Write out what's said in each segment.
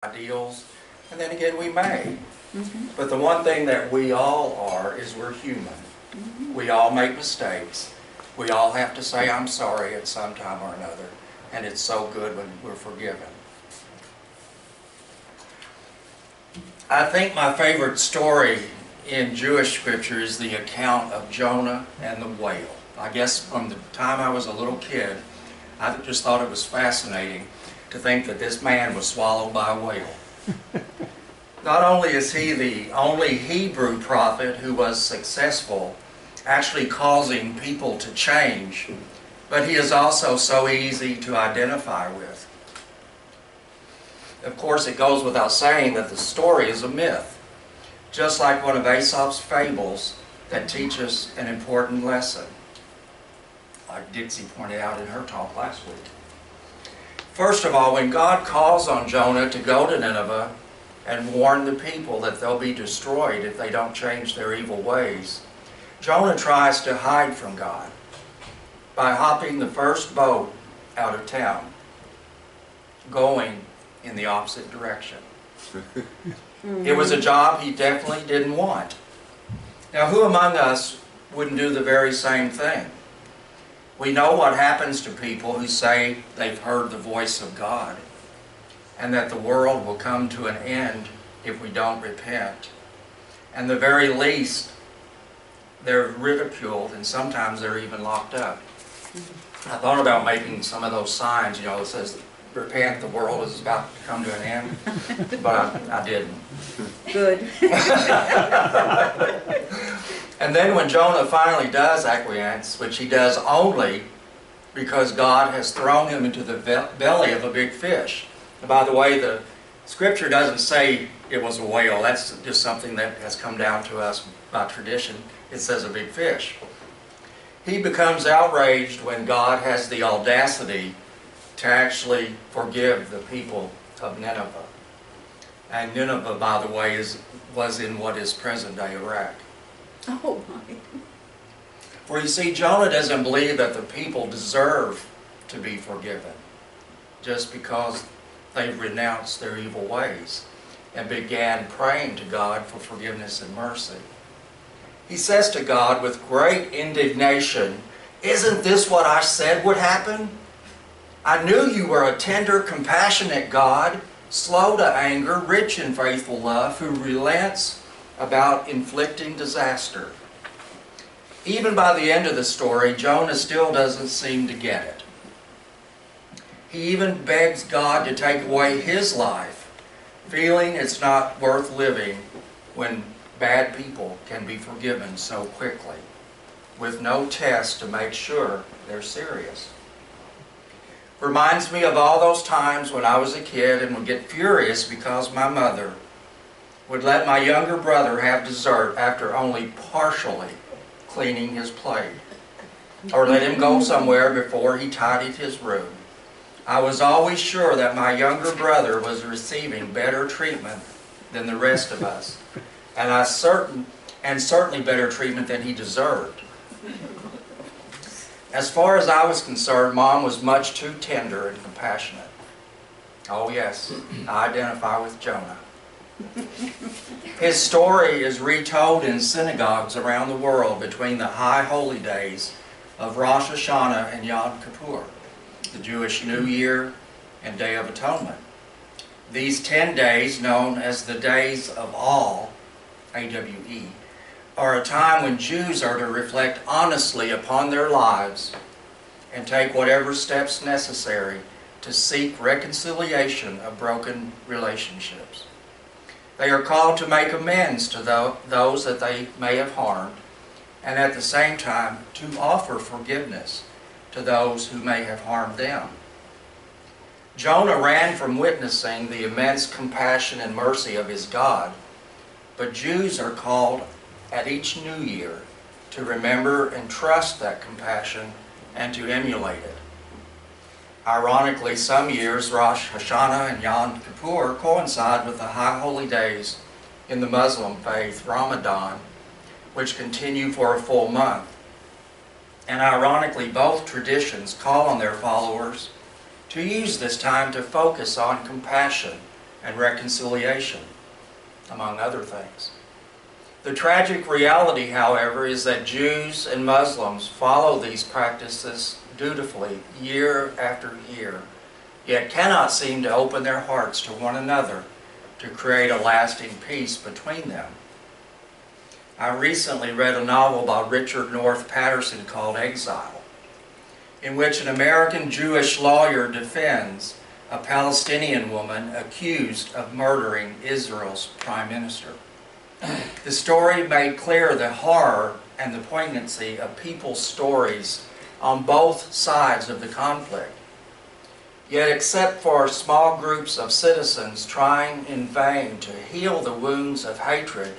ideals, and then again we may. But the one thing that we all are is we're human. We all make mistakes. We all have to say I'm sorry at some time or another, and it's so good when we're forgiven. I think my favorite story in Jewish scripture is the account of Jonah and the whale. I guess from the time I was a little kid, I just thought it was fascinating to think that this man was swallowed by a whale. Not only is he the only Hebrew prophet who was successful, actually causing people to change, but he is also so easy to identify with. Of course, it goes without saying that the story is a myth, just like one of Aesop's fables that teaches an important lesson, like Dixie pointed out in her talk last week. First of all, when God calls on Jonah to go to Nineveh and warn the people that they'll be destroyed if they don't change their evil ways, Jonah tries to hide from God by hopping the first boat out of town, going in the opposite direction. It was a job he definitely didn't want. Now, who among us wouldn't do the very same thing? We know what happens to people who say they've heard the voice of God and that the world will come to an end if we don't repent. And the very least, they're ridiculed and sometimes they're even locked up. I thought about making some of those signs, that says, repent, the world is about to come to an end, but I didn't. Good. And then when Jonah finally does acquiesce, which he does only because God has thrown him into the belly of a big fish. And by the way, the scripture doesn't say it was a whale. That's just something that has come down to us by tradition. It says a big fish. He becomes outraged when God has the audacity to actually forgive the people of Nineveh. And Nineveh, by the way, was in what is present-day Iraq. Oh my. For you see, Jonah doesn't believe that the people deserve to be forgiven just because they renounced their evil ways and began praying to God for forgiveness and mercy. He says to God with great indignation, "Isn't this what I said would happen? I knew you were a tender, compassionate God, slow to anger, rich in faithful love, who relents about inflicting disaster." Even by the end of the story, Jonah still doesn't seem to get it. He even begs God to take away his life, feeling it's not worth living when bad people can be forgiven so quickly, with no test to make sure they're serious. Reminds me of all those times when I was a kid and would get furious because my mother would let my younger brother have dessert after only partially cleaning his plate, or let him go somewhere before he tidied his room. I was always sure that my younger brother was receiving better treatment than the rest of us, and certainly better treatment than he deserved. As far as I was concerned, Mom was much too tender and compassionate. Oh yes, I identify with Jonah. His story is retold in synagogues around the world between the high holy days of Rosh Hashanah and Yom Kippur, the Jewish New Year and Day of Atonement. These 10 days, known as the Days of Awe, A-W-E, are a time when Jews are to reflect honestly upon their lives and take whatever steps necessary to seek reconciliation of broken relationships. They are called to make amends to those that they may have harmed, and at the same time to offer forgiveness to those who may have harmed them. Jonah ran from witnessing the immense compassion and mercy of his God, but Jews are called at each new year to remember and trust that compassion and to emulate it. Ironically, some years Rosh Hashanah and Yom Kippur coincide with the high holy days in the Muslim faith, Ramadan, which continue for a full month. And ironically, both traditions call on their followers to use this time to focus on compassion and reconciliation, among other things. The tragic reality, however, is that Jews and Muslims follow these practices dutifully year after year, yet cannot seem to open their hearts to one another to create a lasting peace between them. I recently read a novel by Richard North Patterson called Exile, in which an American Jewish lawyer defends a Palestinian woman accused of murdering Israel's prime minister. The story made clear the horror and the poignancy of people's stories on both sides of the conflict. Yet, except for small groups of citizens trying in vain to heal the wounds of hatred,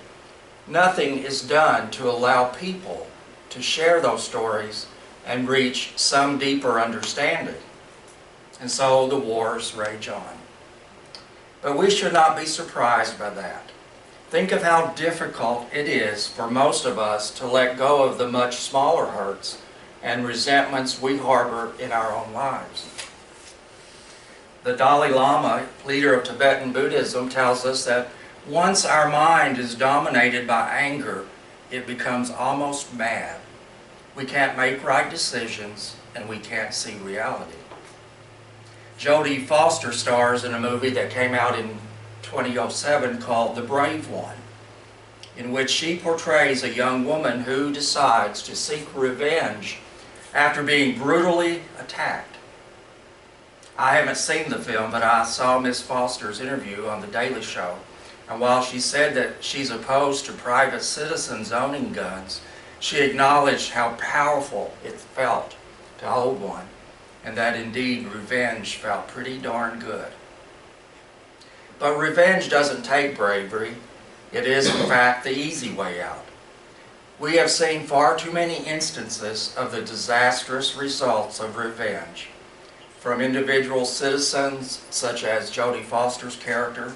nothing is done to allow people to share those stories and reach some deeper understanding. And so the wars rage on. But we should not be surprised by that. Think of how difficult it is for most of us to let go of the much smaller hurts and resentments we harbor in our own lives. The Dalai Lama, leader of Tibetan Buddhism, tells us that once our mind is dominated by anger, it becomes almost mad. We can't make right decisions and we can't see reality. Jodie Foster stars in a movie that came out in 2007 called The Brave One, in which she portrays a young woman who decides to seek revenge after being brutally attacked. I haven't seen the film, but I saw Miss Foster's interview on The Daily Show, and while she said that she's opposed to private citizens owning guns, she acknowledged how powerful it felt to hold one, and that indeed revenge felt pretty darn good. But revenge doesn't take bravery. It is, in fact, the easy way out. We have seen far too many instances of the disastrous results of revenge, from individual citizens, such as Jodie Foster's character,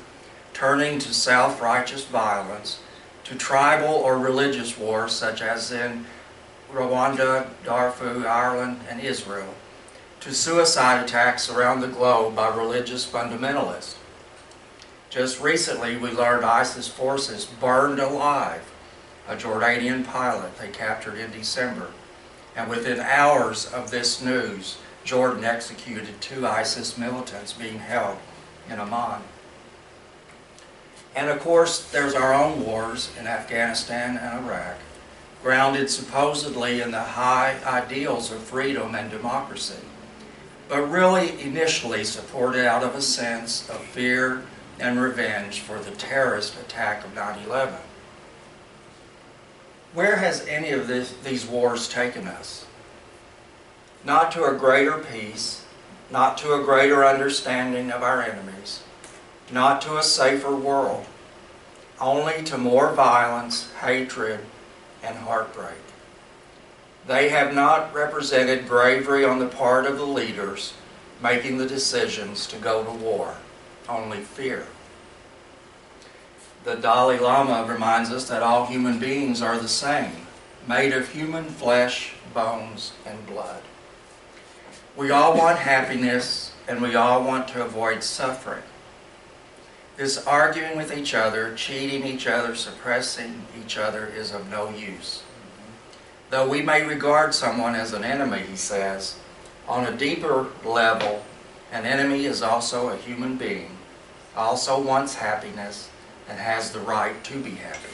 turning to self-righteous violence, to tribal or religious wars, such as in Rwanda, Darfur, Ireland, and Israel, to suicide attacks around the globe by religious fundamentalists. Just recently, we learned ISIS forces burned alive a Jordanian pilot they captured in December. And within hours of this news, Jordan executed 2 ISIS militants being held in Amman. And of course, there's our own wars in Afghanistan and Iraq, grounded supposedly in the high ideals of freedom and democracy, but really initially supported out of a sense of fear and revenge for the terrorist attack of 9/11. Where has any of these wars taken us? Not to a greater peace, not to a greater understanding of our enemies, not to a safer world, only to more violence, hatred, and heartbreak. They have not represented bravery on the part of the leaders making the decisions to go to war, only fear. The Dalai Lama reminds us that all human beings are the same, made of human flesh, bones, and blood. We all want happiness, and we all want to avoid suffering. This arguing with each other, cheating each other, suppressing each other is of no use. Though we may regard someone as an enemy, he says, on a deeper level, an enemy is also a human being, also wants happiness, and has the right to be happy.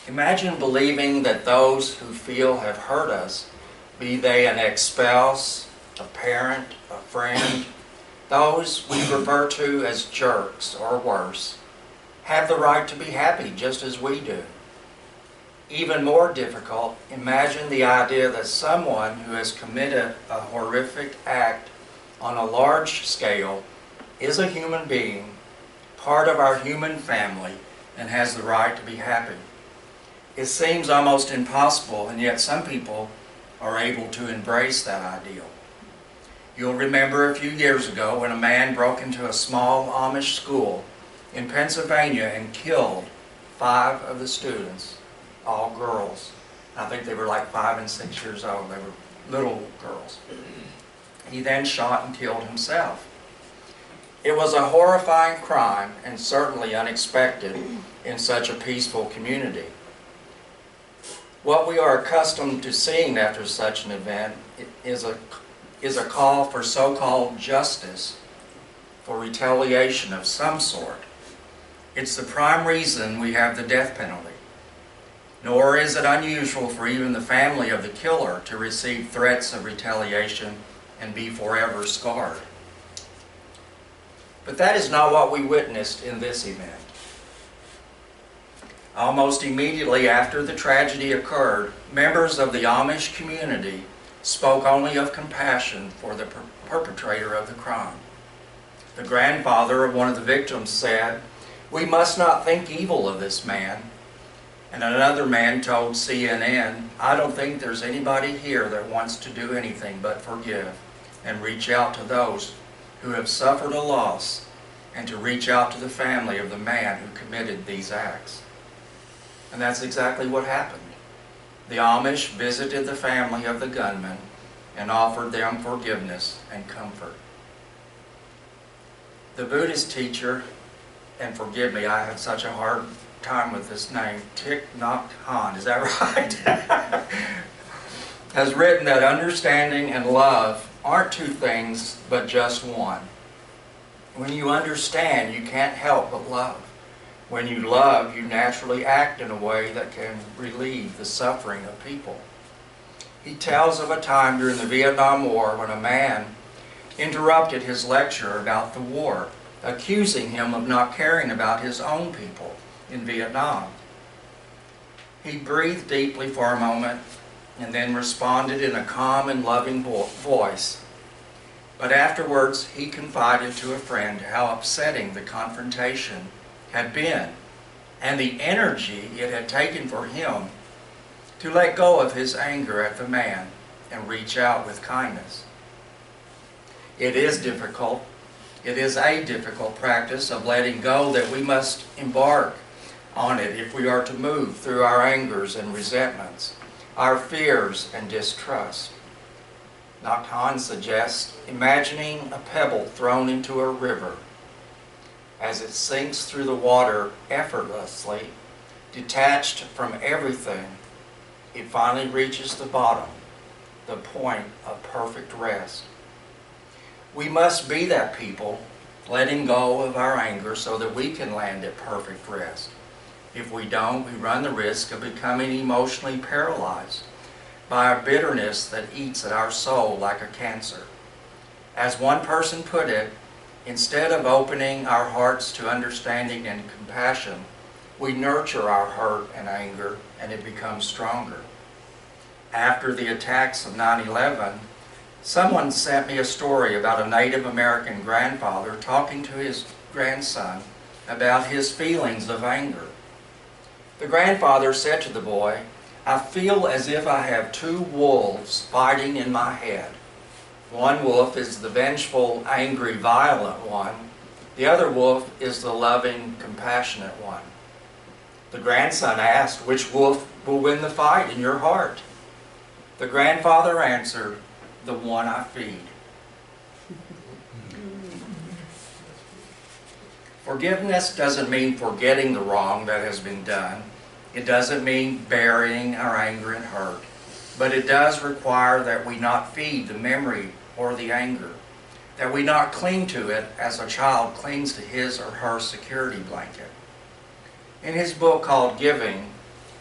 Imagine believing that those who feel have hurt us, be they an ex-spouse, a parent, a friend, those we refer to as jerks or worse, have the right to be happy just as we do. Even more difficult, imagine the idea that someone who has committed a horrific act on a large scale is a human being, part of our human family, and has the right to be happy. It seems almost impossible, and yet some people are able to embrace that ideal. You'll remember a few years ago when a man broke into a small Amish school in Pennsylvania and killed 5 of the students, all girls. I think they were like 5 and 6 years old. They were little girls. He then shot and killed himself. It was a horrifying crime and certainly unexpected in such a peaceful community. What we are accustomed to seeing after such an event is a call for so-called justice, for retaliation of some sort. It's the prime reason we have the death penalty. Nor is it unusual for even the family of the killer to receive threats of retaliation and be forever scarred. But that is not what we witnessed in this event. Almost immediately after the tragedy occurred, members of the Amish community spoke only of compassion for the perpetrator of the crime. The grandfather of one of the victims said, "We must not think evil of this man." And another man told CNN, "I don't think there's anybody here that wants to do anything but forgive and reach out to those who have suffered a loss and to reach out to the family of the man who committed these acts." And that's exactly what happened. The Amish visited the family of the gunman and offered them forgiveness and comfort. The Buddhist teacher, and forgive me, I have such a hard time with this name, Thich Nhat Hanh, is that right? has written that understanding and love aren't two things, but just one. When you understand, you can't help but love. When you love, you naturally act in a way that can relieve the suffering of people. He tells of a time during the Vietnam War when a man interrupted his lecture about the war, accusing him of not caring about his own people in Vietnam. He breathed deeply for a moment and then responded in a calm and loving voice. But afterwards, he confided to a friend how upsetting the confrontation had been and the energy it had taken for him to let go of his anger at the man and reach out with kindness. It is difficult. It is a difficult practice of letting go that we must embark on it if we are to move through our angers and resentments, our fears and distrust. Nhat Hanh suggests imagining a pebble thrown into a river. As it sinks through the water effortlessly, detached from everything, it finally reaches the bottom, the point of perfect rest. We must be that people, letting go of our anger so that we can land at perfect rest. If we don't, we run the risk of becoming emotionally paralyzed by a bitterness that eats at our soul like a cancer. As one person put it, instead of opening our hearts to understanding and compassion, we nurture our hurt and anger, and it becomes stronger. After the attacks of 9/11, someone sent me a story about a Native American grandfather talking to his grandson about his feelings of anger. The grandfather said to the boy, "I feel as if I have two wolves fighting in my head. One wolf is the vengeful, angry, violent one. The other wolf is the loving, compassionate one." The grandson asked, "Which wolf will win the fight in your heart?" The grandfather answered, "The one I feed." Forgiveness doesn't mean forgetting the wrong that has been done. It doesn't mean burying our anger and hurt. But it does require that we not feed the memory or the anger, that we not cling to it as a child clings to his or her security blanket. In his book called Giving,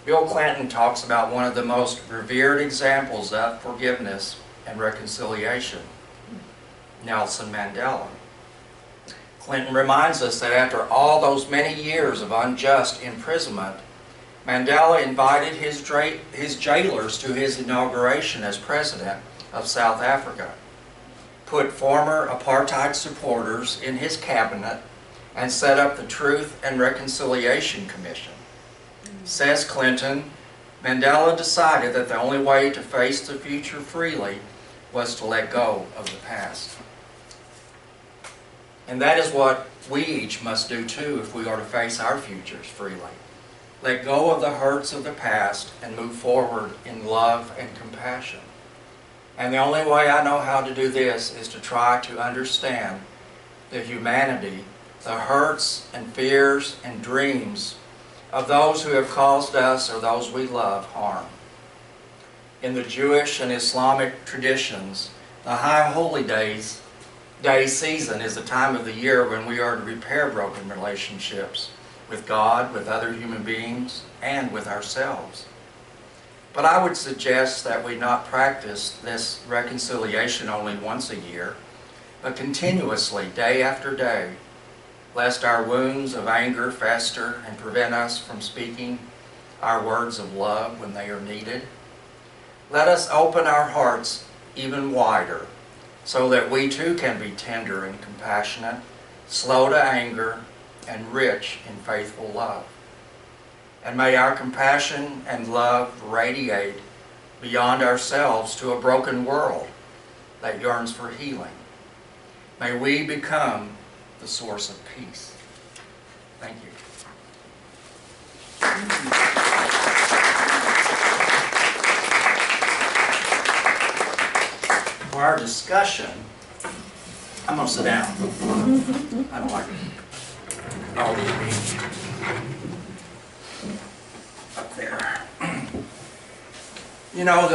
Bill Clinton talks about one of the most revered examples of forgiveness and reconciliation, Nelson Mandela. Clinton reminds us that after all those many years of unjust imprisonment, Mandela invited his jailers to his inauguration as president of South Africa, put former apartheid supporters in his cabinet, and set up the Truth and Reconciliation Commission. Says Clinton, Mandela decided that the only way to face the future freely was to let go of the past. And that is what we each must do too if we are to face our futures freely. Let go of the hurts of the past and move forward in love and compassion. And the only way I know how to do this is to try to understand the humanity, the hurts and fears and dreams of those who have caused us or those we love harm. In the Jewish and Islamic traditions, the High Holy Day season is the time of the year when we are to repair broken relationships with God, with other human beings, and with ourselves. But I would suggest that we not practice this reconciliation only once a year, but continuously, day after day, lest our wounds of anger fester and prevent us from speaking our words of love when they are needed. Let us open our hearts even wider, so that we too can be tender and compassionate, slow to anger, and rich in faithful love. And may our compassion and love radiate beyond ourselves to a broken world that yearns for healing. May we become the source of peace. Thank you. For our discussion, I'm going to sit down. I don't like all these meetings up there. You know,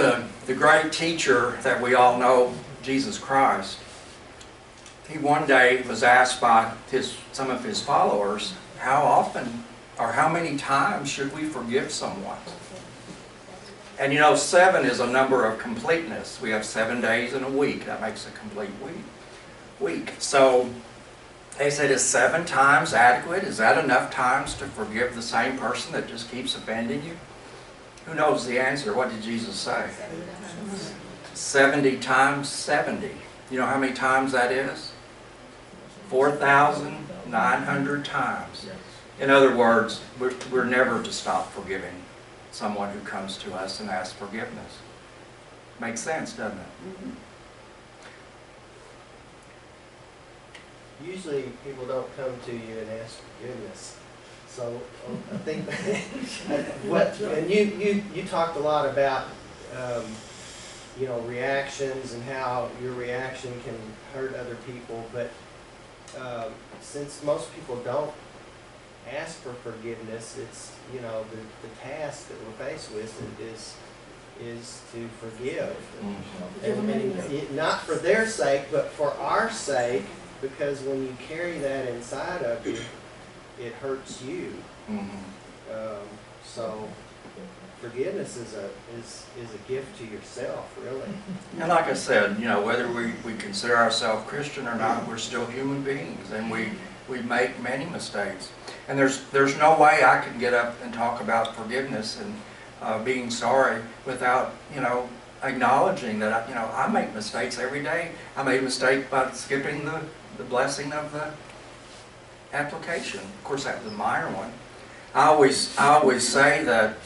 the great teacher that we all know, Jesus Christ, he one day was asked by some of his followers, how often or how many times should we forgive someone? And you know, 7 is a number of completeness. We have 7 days in a week. That makes a complete week. So they said, is 7 times adequate? Is that enough times to forgive the same person that just keeps offending you? Who knows the answer? What did Jesus say? 70 times 70. You know how many times that is? 4,900 times. In other words, we're never to stop forgiving someone who comes to us and asks forgiveness. Makes sense, doesn't it? Mm-hmm. Usually people don't come to you and ask forgiveness. So I think and you talked a lot about you know, reactions and how your reaction can hurt other people, but since most people don't ask for forgiveness, it's, you know, the task that we're faced with is to forgive. And not for their sake, but for our sake, because when you carry that inside of you, it hurts you. So forgiveness is a gift to yourself, really. And like I said, you know, whether we consider ourselves Christian or not, we're still human beings, and we make many mistakes. And there's no way I can get up and talk about forgiveness and being sorry without, you know, acknowledging that, you know, I make mistakes every day. I made a mistake by skipping the blessing of the application. Of course, that was a minor one. I always say that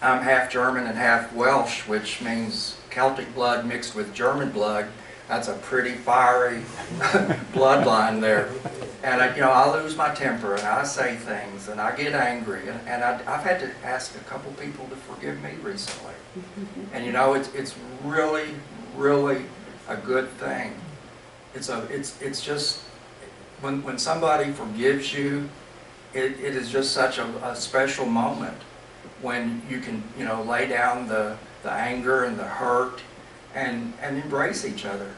I'm half German and half Welsh, which means Celtic blood mixed with German blood. That's a pretty fiery bloodline there. And you know, I lose my temper and I say things and I get angry, and I've had to ask a couple people to forgive me recently. And you know, it's really, really a good thing. It's just when somebody forgives you, it is just such a special moment when you can, you know, lay down the anger and the hurt and embrace each other.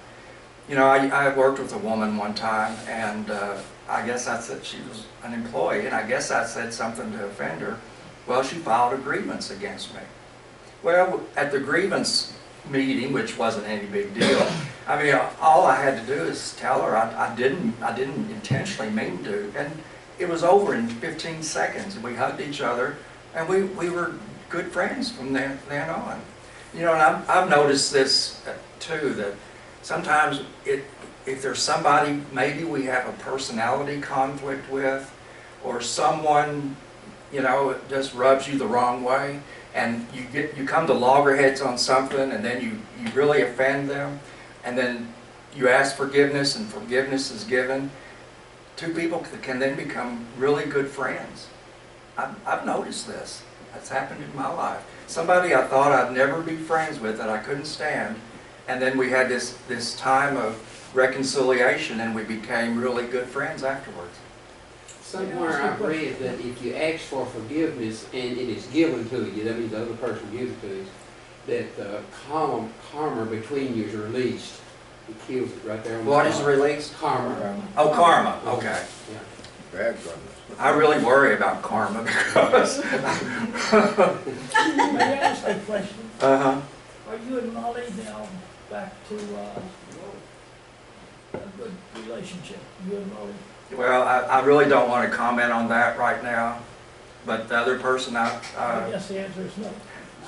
You know, I worked with a woman one time, and I guess I said, she was an employee, and I guess I said something to offend her. Well, she filed a grievance against me. Well, at the grievance meeting, which wasn't any big deal, I mean, all I had to do is tell her I didn't intentionally mean to, and it was over in 15 seconds, and we hugged each other, and we were good friends from then on. You know, and I've noticed this too, that sometimes if there's somebody maybe we have a personality conflict with, or someone, you know, just rubs you the wrong way, and you come to loggerheads on something, and then you really offend them, and then you ask forgiveness and forgiveness is given, 2 people can then become really good friends. I've noticed this. That's happened in my life. somebody I thought I'd never be friends with, that I couldn't stand, and then we had this time of reconciliation, and we became really good friends afterwards. Somewhere I've read that if you ask for forgiveness and it is given to you, that means the other person gives it to you, that the karma between you is released. It kills it right there on the What spot. is the release? Karma. Oh, karma. Okay. Yeah. Bad karma. I really worry about karma because. May I ask a question? Uh-huh. Are you and Molly now back to a good relationship, you and Molly? Well, I really don't want to comment on that right now, but the other person I guess the answer is no.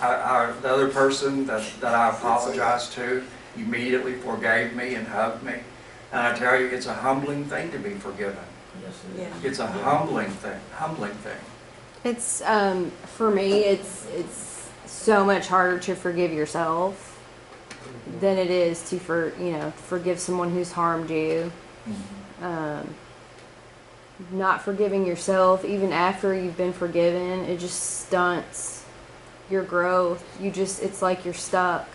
the other person that I apologized to immediately forgave me and hugged me. And I tell you, it's a humbling thing to be forgiven. Yes, it is. Yeah. It's a humbling thing. It's for me, it's so much harder to forgive yourself than it is to forgive someone who's harmed you. Not forgiving yourself, even after you've been forgiven, it just stunts your growth. It's like you're stuck.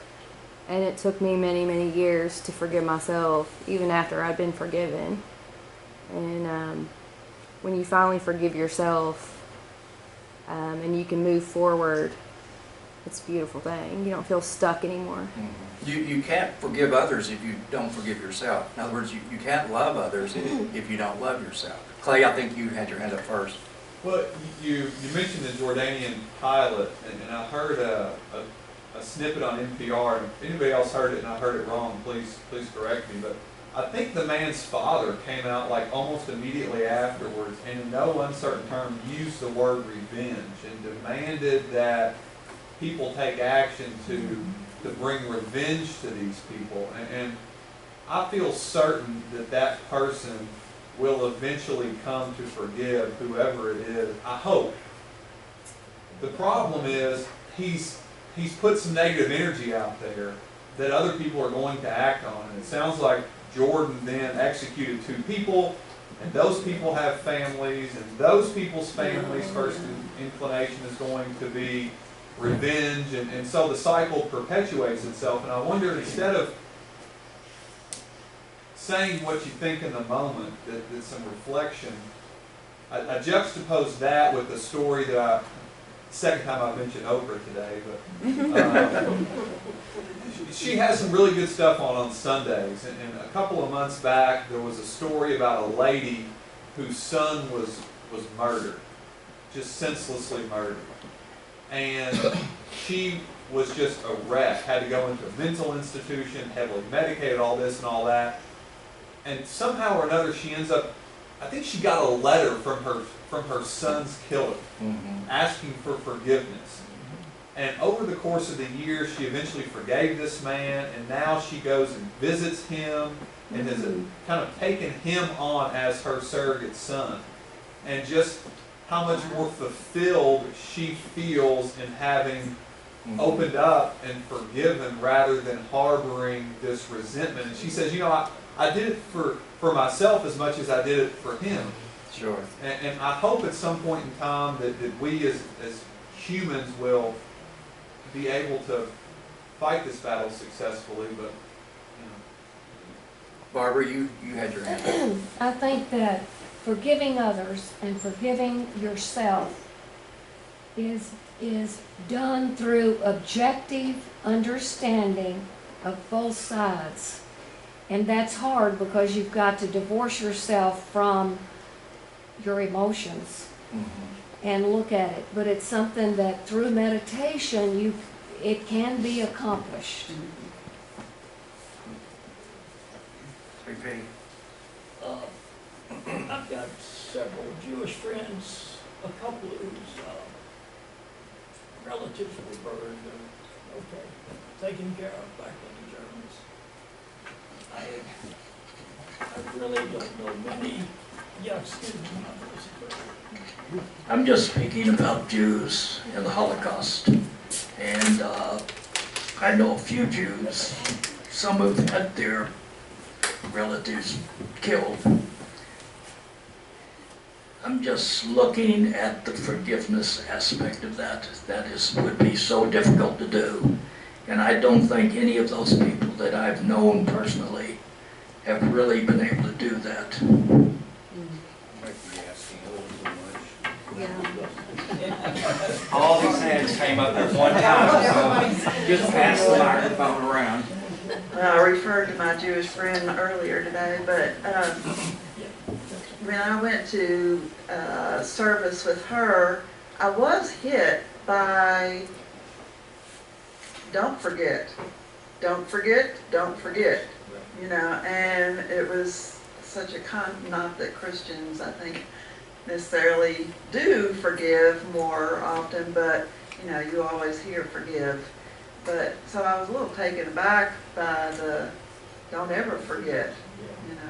And it took me many, many years to forgive myself, even after I'd been forgiven. And when you finally forgive yourself, and you can move forward, it's a beautiful thing. You don't feel stuck anymore. You can't forgive others if you don't forgive yourself. In other words, you can't love others if you don't love yourself. Clay, I think you had your hand up first. Well, you mentioned the Jordanian pilot, and I heard a snippet on NPR, and if anybody else heard it and I heard it wrong, please correct me, but I think the man's father came out like almost immediately afterwards and in no uncertain term used the word revenge and demanded that people take action to bring revenge to these people. And I feel certain that person will eventually come to forgive whoever it is. I hope. The problem is he's put some negative energy out there that other people are going to act on. And it sounds like Jordan then executed 2 people, and those people have families, and those people's families' first inclination is going to be revenge, and so the cycle perpetuates itself. And I wonder, instead of saying what you think in the moment, that some reflection, I juxtapose that with the story that second time I've mentioned Oprah today, but she has some really good stuff on Sundays. And a couple of months back, there was a story about a lady whose son was murdered, just senselessly murdered. And she was just a wreck, had to go into a mental institution, heavily medicated, all this and all that. And somehow or another, she ends up, I think she got a letter from her son's killer, asking for forgiveness. And over the course of the years, she eventually forgave this man, and now she goes and visits him and has kind of taken him on as her surrogate son. And just how much more fulfilled she feels in having opened up and forgiven rather than harboring this resentment. And she says, I did it for myself as much as I did it for him. Sure. And I hope at some point in time that we as humans will be able to fight this battle successfully. But Barbara, you had your hand up. I think that forgiving others and forgiving yourself is done through objective understanding of both sides. And that's hard because you've got to divorce yourself from your emotions and look at it. But it's something that through meditation it can be accomplished. I've got several Jewish friends, a couple whose relatives were burned and taken care of back in the Germans. I really don't know many. Yeah, excuse me. I'm just speaking about Jews and the Holocaust. And I know a few Jews. Some have had their relatives killed. I'm just looking at the forgiveness aspect of that. Would be so difficult to do. And I don't think any of those people that I've known personally have really been able to do that. Yeah. All these hands came up at one time, so just pass the microphone around. I referred to my Jewish friend earlier today, but when I went to service with her, I was hit by, don't forget, don't forget, don't forget, you know, and it was such a not that Christians, I think, necessarily do forgive more often, but, you know, you always hear forgive. But, so I was a little taken aback by the, don't ever forget, you know.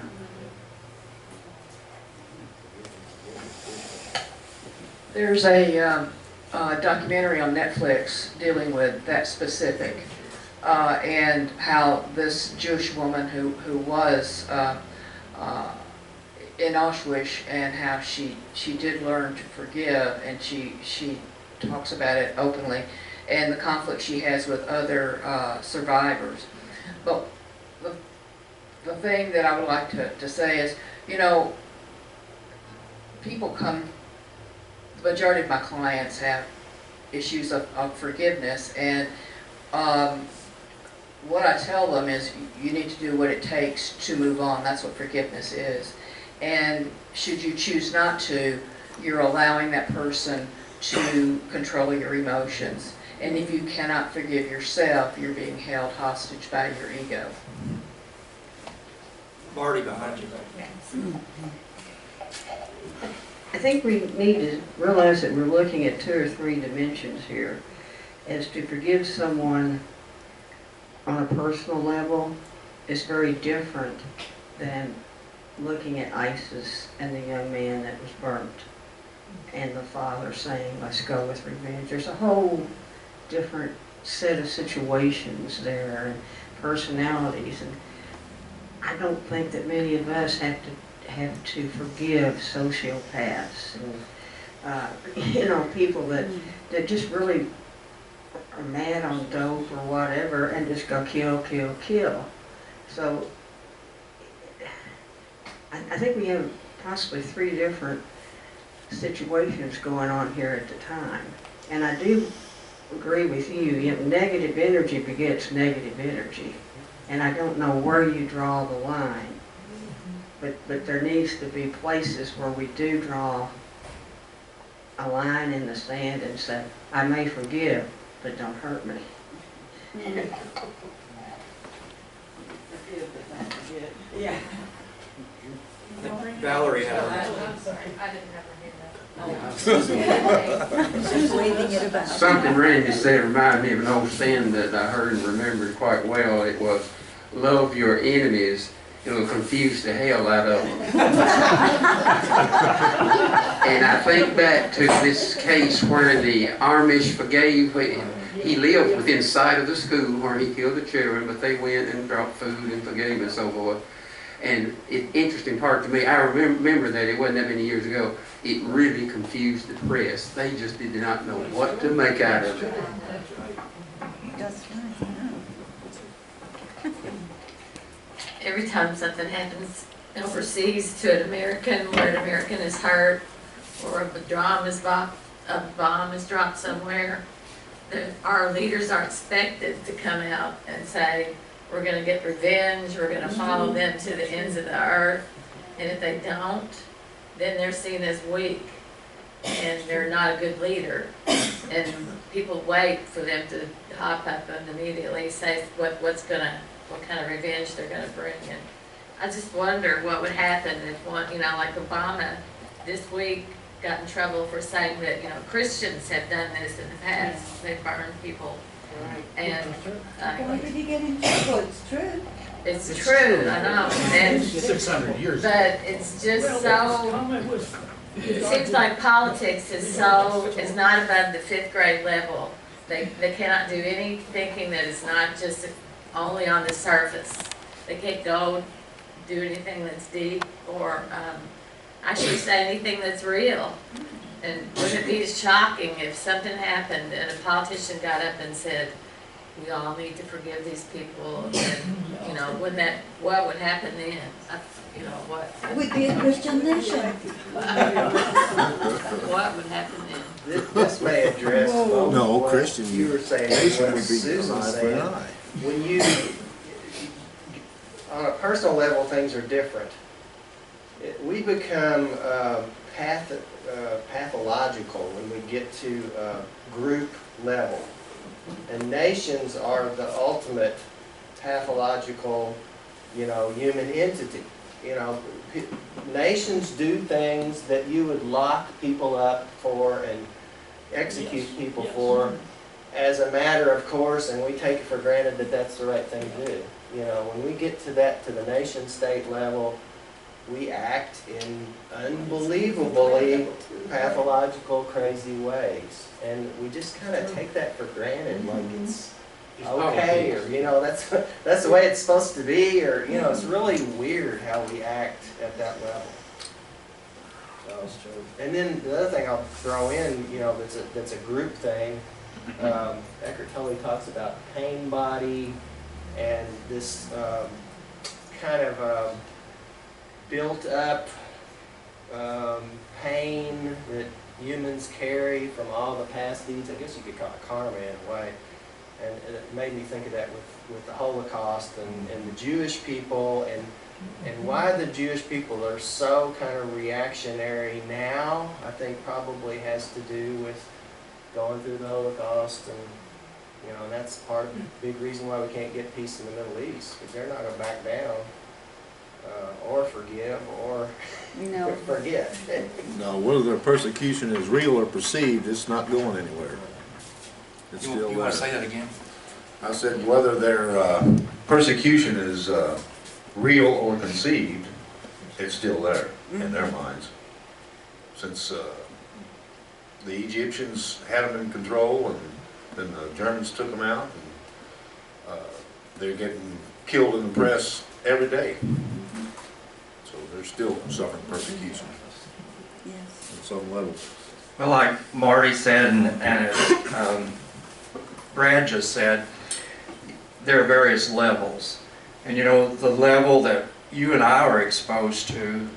There's a documentary on Netflix dealing with that specific, and how this Jewish woman who was in Auschwitz, and how she did learn to forgive, and she talks about it openly, and the conflict she has with other survivors. But the thing that I would like to say is, you know, people come, the majority of my clients have issues of forgiveness, and what I tell them is you need to do what it takes to move on. That's what forgiveness is. And should you choose not to, you're allowing that person to control your emotions. And if you cannot forgive yourself, you're being held hostage by your ego. Marty behind you. I think we need to realize that we're looking at 2 or 3 dimensions here. As to forgive someone on a personal level is very different than looking at ISIS and the young man that was burnt and the father saying, let's go with revenge. There's a whole different set of situations there and personalities, and I don't think that many of us have to forgive sociopaths and you know, people that just really are mad on dope or whatever and just go kill, kill, kill. So I think we have possibly 3 different situations going on here at the time. And I do agree with you, you know, negative energy begets negative energy. And I don't know where you draw the line. But there needs to be places where we do draw a line in the sand and say, I may forgive, but don't hurt me. Yeah. Valerie had her. I'm sorry, I didn't have her hand up. She's waving it about. Something Randy said reminded me of an old saying that I heard and remembered quite well. It was, love your enemies, it'll confuse the hell out of them. And I think back to this case where the Amish forgave, he lived within sight of the school where he killed the children, but they went and brought food and forgave and so forth. And the interesting part to me, I remember that it wasn't that many years ago, it really confused the press. They just did not know what to make out of it. That's right, I know. Every time something happens overseas to an American, where an American is hurt, or a bomb is dropped somewhere, our leaders are expected to come out and say, we're going to get revenge, we're going to follow them to the ends of the earth, and if they don't, then they're seen as weak, and they're not a good leader. And people wait for them to hop up and immediately say what kind of revenge they're going to bring. And I just wonder what would happen if one, you know, like Obama this week got in trouble for saying that, you know, Christians have done this in the past. They burned people. And Why did he get in trouble? It's true. it's true, I know. And 600 years. but it's just so, it seems like politics is not above the 5th grade level. They cannot do any thinking that is not just only on the surface. They can't go do anything that's deep or I should say anything that's real. And wouldn't it be shocking if something happened and a politician got up and said, we all need to forgive these people, and, you know, what would happen then? You know, what? We'd be a Christian nation. What would happen then? This may address both No, what Christian you were saying nation and what would be Susan's eye for saying. eye. When you, on a personal level, things are different. We become pathological when we get to group level. And nations are the ultimate pathological, human entity. Nations do things that you would lock people up for and execute people for as a matter of course, and we take it for granted that that's the right thing to do. When we get to the nation state level, we act in unbelievably pathological, crazy ways. And we just kind of take that for granted, like it's okay, or that's the way it's supposed to be, or it's really weird how we act at that level. And then the other thing I'll throw in, that's a group thing. Eckhart Tolle talks about pain body and this kind of built up pain that humans carry from all the past deeds. I guess you could call it karma in a way. And it made me think of that with the Holocaust and the Jewish people and why the Jewish people are so kind of reactionary now, I think probably has to do with going through the Holocaust, and and that's part of the big reason why we can't get peace in the Middle East, because they're not going to back down or forgive or forget. No, whether their persecution is real or perceived, it's not going anywhere. It's still there. You want to say that again? I said whether their persecution is real or conceived, it's still there in their minds. Since the Egyptians had them in control, and then the Germans took them out, and they're getting killed in the press every day. So they're still suffering persecution at some level. Well, like Marty said, and Brad just said, there are various levels. And the level that you and I are exposed to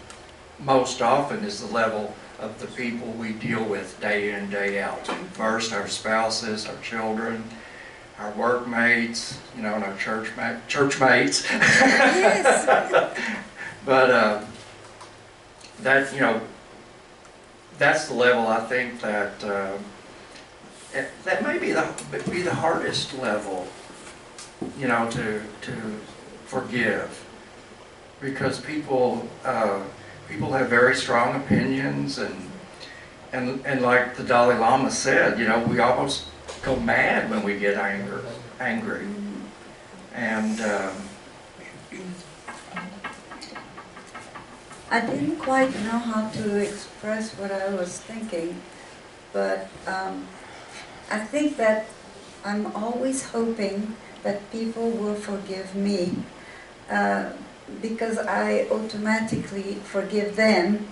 most often is the level of the people we deal with day in, day out. First, our spouses, our children, our workmates, and our church mates. Yes. But that's the level I think that that may be the hardest level, to forgive, because people have very strong opinions, and like the Dalai Lama said, we almost go mad when we get angry, and I didn't quite know how to express what I was thinking, but I think that I'm always hoping that people will forgive me because I automatically forgive them,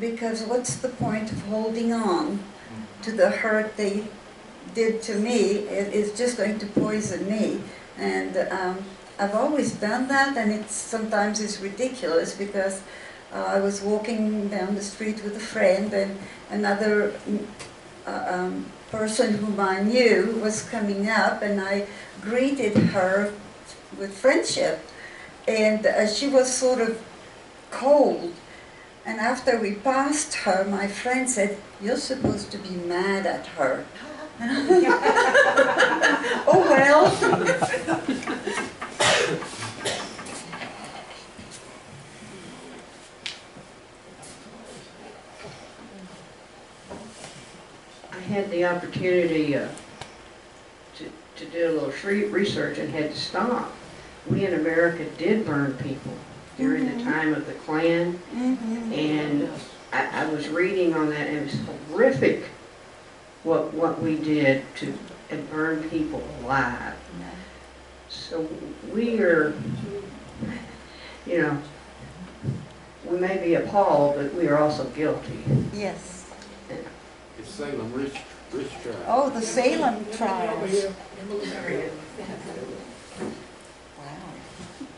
because what's the point of holding on to the hurt they did to me? It's just going to poison me. And I've always done that, and sometimes it's ridiculous, because I was walking down the street with a friend, and another person whom I knew was coming up, and I greeted her with friendship, and she was sort of cold. And after we passed her, my friend said, "You're supposed to be mad at her." Oh well. I had the opportunity to do a little research and had to stop. We in America did burn people during the time of the Klan, and I was reading on that, and it was horrific what we did to burn people alive. So we are, we we may be appalled, but we are also guilty. Yes. It's Salem, rich tribe. Oh, the Salem trials.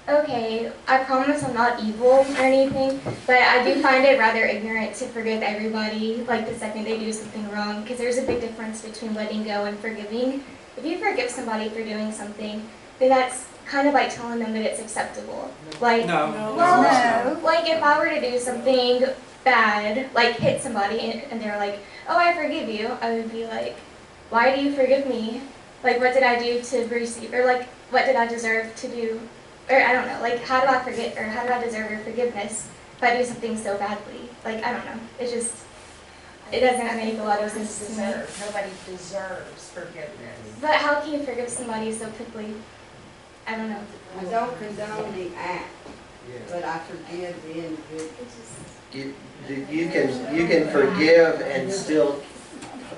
Okay, I promise I'm not evil or anything, but I do find it rather ignorant to forgive everybody, like the second they do something wrong, because there's a big difference between letting go and forgiving. If you forgive somebody for doing something, then that's kind of like telling them that it's acceptable. Like, No. well, like if I were to do something bad, like hit somebody, and they're like, oh, I forgive you, I would be like, why do you forgive me? Like, what did I do to receive, or like, what did I deserve to do? Or I don't know, like how do I forget, or how do I deserve your forgiveness if I do something so badly? Like, I don't know, it doesn't make a lot of sense to me. Nobody deserves forgiveness. But how can you forgive somebody so quickly? I don't know. I don't condone the act, but I forgive the individual. You can forgive and still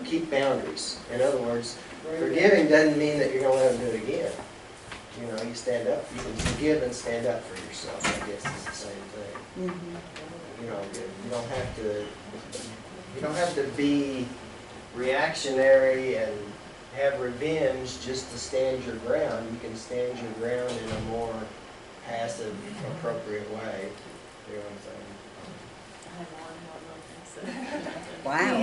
keep boundaries. In other words, forgiving doesn't mean that you're going to let them do it again. You know, you stand up. You can forgive and stand up for yourself. I guess it's the same thing. You know, you don't have to be reactionary and have revenge just to stand your ground. You can stand your ground in a more passive, appropriate way. You know what I'm saying? Wow.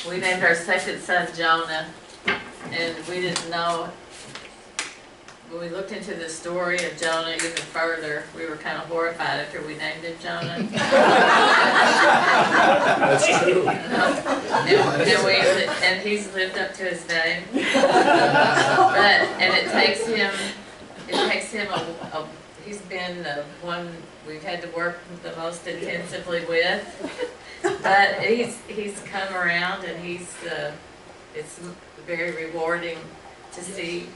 We named our second son Jonah, and we didn't know, when we looked into the story of Jonah even further, we were kind of horrified after we named him Jonah. That's true. And he's lived up to his name. And it takes him he's been the one we've had to work the most intensively with. But he's come around, and it's very rewarding to see.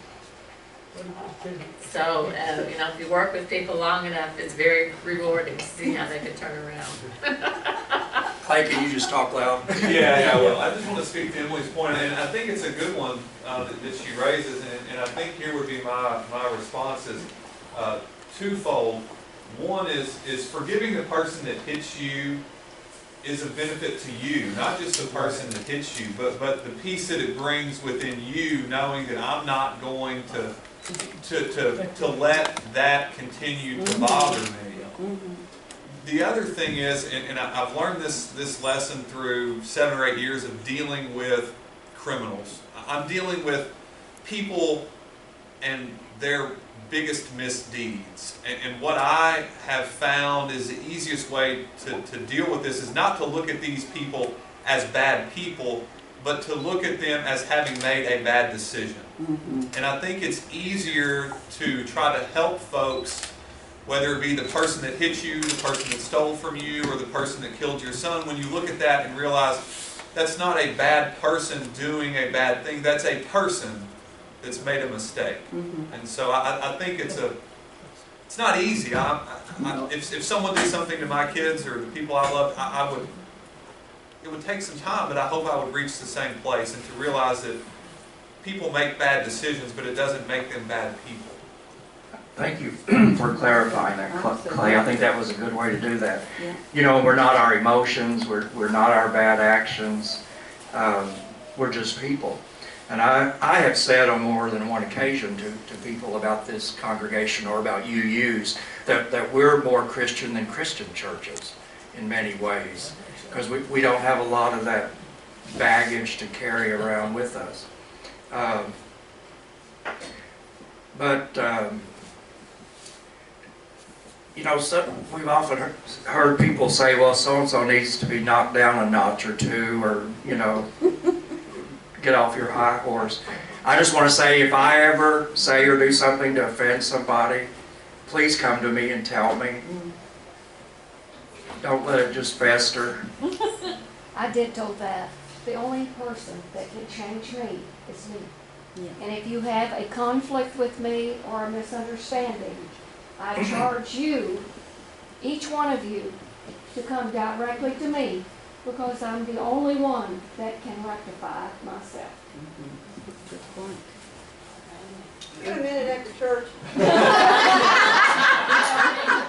So, you know, if you work with people long enough, it's very rewarding to see how they can turn around. Clay, can you just talk loud? Yeah, well, I just want to speak to Emily's point, and I think it's a good one that she raises, and I think here would be my response is twofold. One is forgiving the person that hits you is a benefit to you, not just the person that hits you, but the peace that it brings within you, knowing that I'm not going to let that continue to bother me. The other thing is, and I've learned this lesson through 7 or 8 years of dealing with criminals. I'm dealing with people and their biggest misdeeds. And what I have found is the easiest way to deal with this is not to look at these people as bad people, but to look at them as having made a bad decision. And I think it's easier to try to help folks, whether it be the person that hit you, the person that stole from you, or the person that killed your son, when you look at that and realize that's not a bad person doing a bad thing, that's a person that's made a mistake. And so I think it's not easy. If someone did something to my kids or the people I love, it would take some time, but I hope I would reach the same place and to realize that people make bad decisions, but it doesn't make them bad people. Thank you for clarifying that, Clay. I think that was a good way to do that. You know, we're not our emotions, we're not our bad actions, we're just people. And I have said on more than one occasion to people about this congregation or about UUs that we're more Christian than Christian churches in many ways, because we don't have a lot of that baggage to carry around with us. You know, we've often heard people say, well, so-and-so needs to be knocked down a notch or two, or, you know, get off your high horse. I just want to say, if I ever say or do something to offend somebody, please come to me and tell me. Don't let it just fester. I did told that. The only person that can change me is me. And if you have a conflict with me or a misunderstanding, I charge you, each one of you, to come directly to me, because I'm the only one that can rectify myself. Good point. Get a minute after church.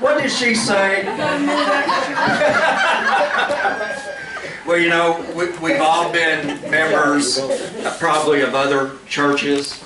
What did she say? Well, you know, we've all been members probably of other churches,